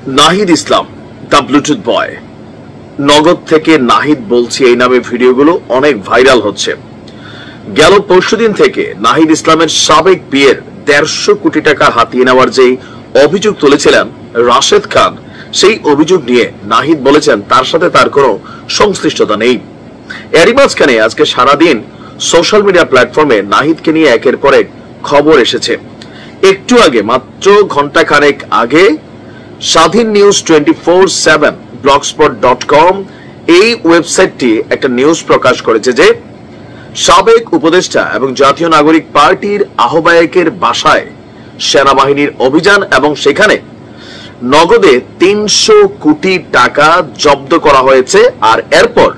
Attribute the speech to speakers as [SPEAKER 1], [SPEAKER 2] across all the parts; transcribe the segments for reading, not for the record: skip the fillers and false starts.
[SPEAKER 1] Nahid Islam the Bluetooth বয়, নগদ থেকে নাহিদ বলছি এই নামে ভিডিওগুলো অনেক ভাইরাল হচ্ছে। গেল পরশুদিন থেকে নাহিদ ইসলামের সাবেক বিয়ের 150 কোটি টাকা হাতিয়ে নেওয়ার যে অভিযোগ তুলেছিলেন রাশেদ খান, সেই অভিযোগ নিয়ে নাহিদ বলেছেন তার সাথে তার কোনো সংশ্লিষ্টতা নেই। এরই মাঝখানে আজকে সারাদিন সোশ্যাল মিডিয়া প্ল্যাটফর্মে নাহিদকে নিয়ে একের পর এক খবর এসেছে। একটু আগে, মাত্র ঘন্টা খানেক আগে, স্বাধীন নিউজ 24/7 blogspot.com এই ওয়েবসাইটটি একটা নিউজ প্রকাশ করেছে যে সাবেক উপদেষ্টা এবং জাতীয় নাগরিক পার্টির আহ্বায়কের বাসায় সেনাবাহিনীর অভিযান এবং সেখানে নগদে 300 কোটি টাকা জব্দ করা হয়েছে। আর এরপর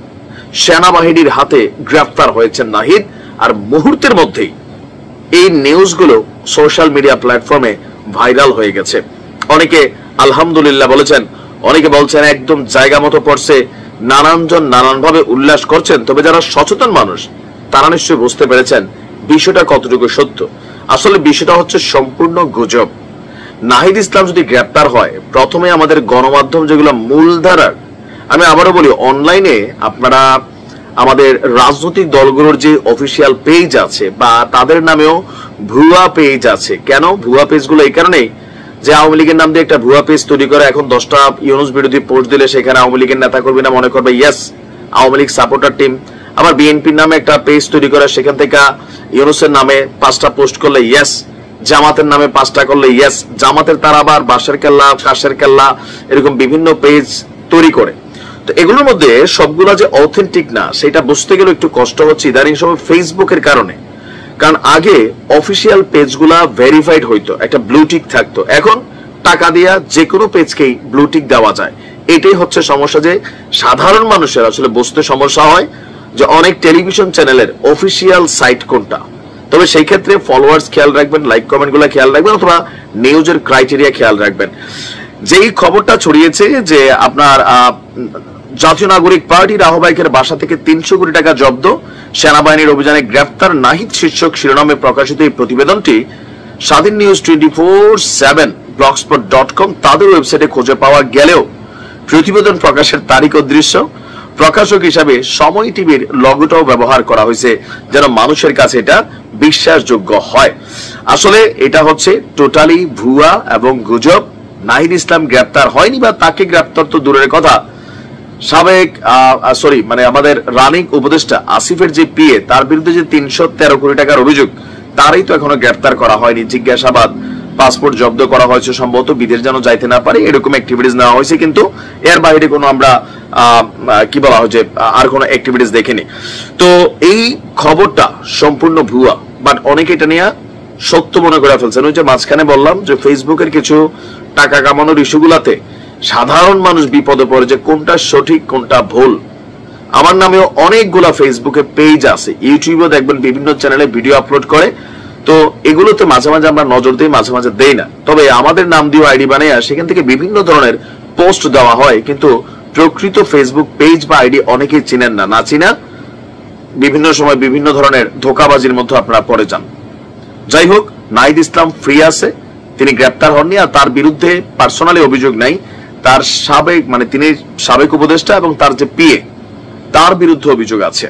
[SPEAKER 1] সেনাবাহিনীর হাতে গ্রেফতার হয়েছেন নাহিদ। আর মুহূর্তের মধ্যেই এই নিউজগুলো সোশ্যাল মিডিয়া প্ল্যাটফর্মে ভাইরাল হয়ে গেছে। অনেকে আলহামদুলিল্লাহ বলেছেন, অনেকে বলছেন একদম জায়গা মতো পড়ছে, নানানজন নানানভাবে উল্লাস করছেন। তবে যারা সচেতন মানুষ তারা নিশ্চয়ই বুঝতে পেরেছেন বিষয়টা কতটুকু সত্য। আসলে বিষয়টা হচ্ছে সম্পূর্ণ গুজব। নাহিদ ইসলাম যদি গ্রেপ্তার হয়, প্রথমে আমাদের গণমাধ্যম যেগুলো মূলধারার, আমি আবারও বলি, অনলাইনে আপনারা আমাদের রাজনৈতিক দলগুলোর যে অফিসিয়াল পেজ আছে বা তাদের নামেও ভুয়া পেজ আছে। কেন ভুয়া পেজগুলো? এই কারণেই যে আওয়ামী লীগের নাম দিয়ে একটা ভুয়া পেজ তৈরি করে এখন 10টা ইউনুস বিরোধী পোস্ট দিলে সেখানে আওয়ামী লীগের নেতা কর্মীরা মনে করবে yes Awami League supporter team. আবার বিএনপির নামে একটা পেজ তৈরি করে সেখান থেকে ইউনুসের নামে 5টা পোস্ট করলে ইয়েস, জামাতের নামে 5টা করলে ইয়েস। জামাতের তারা আবার বাঁশের কেল্লা, কাশের কেল্লা, এরকম বিভিন্ন পেজ তৈরি করে। তো এগুলোর মধ্যে সবগুলা যে অথেন্টিক না সেটা বুঝতে গেলে একটু কষ্ট হচ্ছে ইদানিং সময় ফেসবুকের কারণে। কারণ আগে অফিসিয়াল পেজগুলা ভেরিফাইড হইতো, একটা ব্লু টিক থাকতো। এখন টাকা দিয়া যে কোনো পেজকেই ব্লু টিক দেওয়া যায়। এটাই হচ্ছে সমস্যা, যে সাধারণ মানুষের আসলে বুঝতে সমস্যা হয় যে অনেক টেলিভিশন চ্যানেলের অফিসিয়াল সাইট কোনটা। তবে সেই ক্ষেত্রে ফলোয়ার্স খেয়াল রাখবেন, লাইক কমেন্ট গুলা খেয়াল রাখবেন, অথবা নিউজের ক্রাইটেরিয়া খেয়াল রাখবেন। যেই খবরটা ছড়িয়েছে যে আপনার জাতীয় নাগরিক পার্টির আহ্বায়কের বাসা থেকে 300 কোটি টাকা জব্দ, সেনাবাহিনীর অভিযানে গ্রেফতার নাহিদ শীর্ষক শিরোনামে প্রকাশিত এই প্রতিবেদনটি স্বাধীন নিউজ 24/7 blogspot.com তাদের ওয়েবসাইটে খুঁজে পাওয়া গেলেও প্রতিবেদন প্রকাশের তারিখ ও দৃশ্য, প্রকাশক হিসাবে সময় টিভির লোগোটাও ব্যবহার করা হয়েছে যেন মানুষের কাছে এটা বিশ্বাসযোগ্য হয়। আসলে এটা হচ্ছে টোটালি ভুয়া এবং গুজব। নাহিদ ইসলাম গ্রেফতার হয়নি, বা তাকে গ্রেফতার তো দূরের কথা, সাবেক আমাদের রানিং উপদেষ্টা আসিফের যে পিএ, তার বিরুদ্ধে যে 313 কোটি টাকার অভিযোগ, তারই তো এখনো গ্রেফতার করা হয়নি। জিজ্ঞাসাবাদ, পাসপোর্ট জব্দ করা হয়েছে, সম্ভবত বিদেশ যেন যাইতে না পারে এরকম অ্যাক্টিভিটিস নেওয়া হয়েছে, কিন্তু এর বাইরে কোনো আমরা কি বলা হয় যে আর কোনো অ্যাক্টিভিটিস দেখিনি। তো এই খবরটা সম্পূর্ণ ভুয়া, বাট অনেকে এটা নিয়ে সত্য মনে করে ফেলছেন। ওই যে মাঝখানে বললাম যে ফেসবুকের কিছু টাকা কামানোর ইস্যুগুলাতে সাধারণ মানুষ বিপদে পড়ে যে কোনটা সঠিক কোনটা ভুল। আমার নামেও অনেকগুলা ফেসবুকে পেজ আছে, ইউটিউবেও দেখবেন বিভিন্ন চ্যানেলে ভিডিও আপলোড করে। তো এগুলোতে মাঝে মাঝে আমরা নজর দিই, মাঝে মাঝে দেই না। তবে আমাদের নাম দিয়ে আইডি বানিয়ে সেখান থেকে বিভিন্ন ধরনের পোস্ট দেওয়া হয়, কিন্তু প্রকৃত ফেসবুক পেজ বা আইডি অনেকেই চিনেন না। না চিনা বিভিন্ন সময় বিভিন্ন ধরনের ধোঁকাবাজির মধ্যে আপনারা পড়ে যান। যাই হোক, নাহিদ ইসলাম ফ্রি আছে, তিনি গ্রেপ্তার হননি, আর তার বিরুদ্ধে পার্সোনালি অভিযোগ নাই। তার সাবেক তিনি সাবেক উপদেষ্টা এবং তার যে পিএ, তার বিরুদ্ধে অভিযোগ আছে।